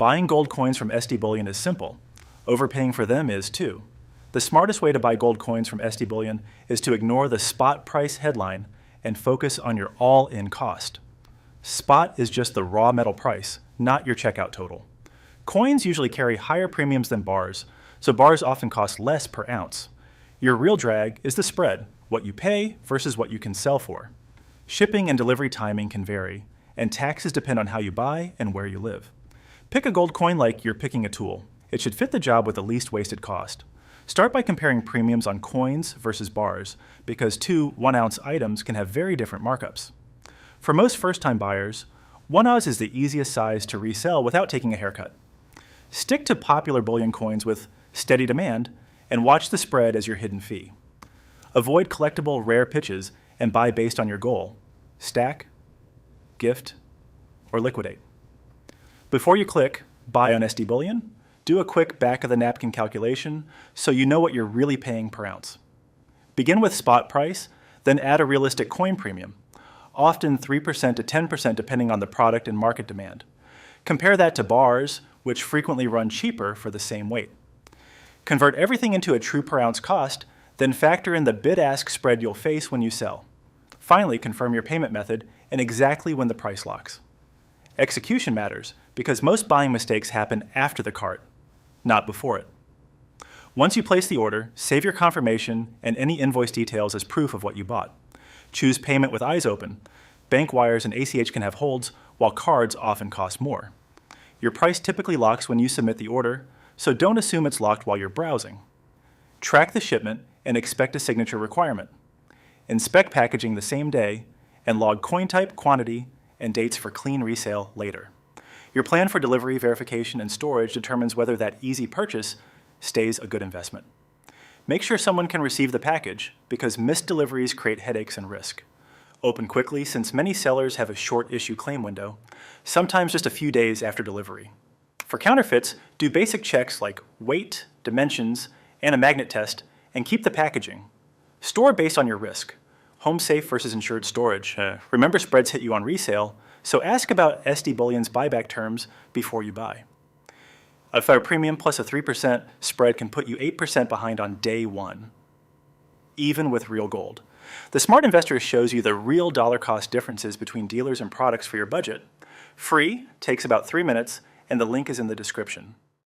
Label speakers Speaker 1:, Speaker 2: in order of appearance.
Speaker 1: Buying gold coins from SD Bullion is simple. Overpaying for them is too. The smartest way to buy gold coins from SD Bullion is to ignore the spot price headline and focus on your all-in cost. Spot is just the raw metal price, not your checkout total. Coins usually carry higher premiums than bars, so bars often cost less per ounce. Your real drag is the spread, what you pay versus what you can sell for. Shipping and delivery timing can vary, and taxes depend on how you buy and where you live. Pick a gold coin like you're picking a tool. It should fit the job with the least wasted cost. Start by comparing premiums on coins versus bars, because two 1-ounce items can have very different markups. For most first-time buyers, 1 oz is the easiest size to resell without taking a haircut. Stick to popular bullion coins with steady demand and watch the spread as your hidden fee. Avoid collectible rare pitches and buy based on your goal: stack, gift, or liquidate. Before you click Buy on SD Bullion, do a quick back-of-the-napkin calculation so you know what you're really paying per ounce. Begin with spot price, then add a realistic coin premium, often 3% to 10% depending on the product and market demand. Compare that to bars, which frequently run cheaper for the same weight. Convert everything into a true per ounce cost, then factor in the bid-ask spread you'll face when you sell. Finally, confirm your payment method and exactly when the price locks. Execution matters because most buying mistakes happen after the cart, not before it. Once you place the order, save your confirmation and any invoice details as proof of what you bought. Choose payment with eyes open. Bank wires and ACH can have holds, while cards often cost more. Your price typically locks when you submit the order, so don't assume it's locked while you're browsing. Track the shipment and expect a signature requirement. Inspect packaging the same day and log coin type, quantity, and dates for clean resale later. Your plan for delivery, verification, and storage determines whether that easy purchase stays a good investment. Make sure someone can receive the package because missed deliveries create headaches and risk. Open quickly since many sellers have a short issue claim window, sometimes just a few days after delivery. For counterfeits, do basic checks like weight, dimensions, and a magnet test, and keep the packaging. Store based on your risk. Home safe versus insured storage. Remember, spreads hit you on resale, so ask about SD Bullion's buyback terms before you buy. A premium plus a 3% spread can put you 8% behind on day one, even with real gold. The Smart Investor shows you the real dollar cost differences between dealers and products for your budget. Free, takes about 3 minutes, and the link is in the description.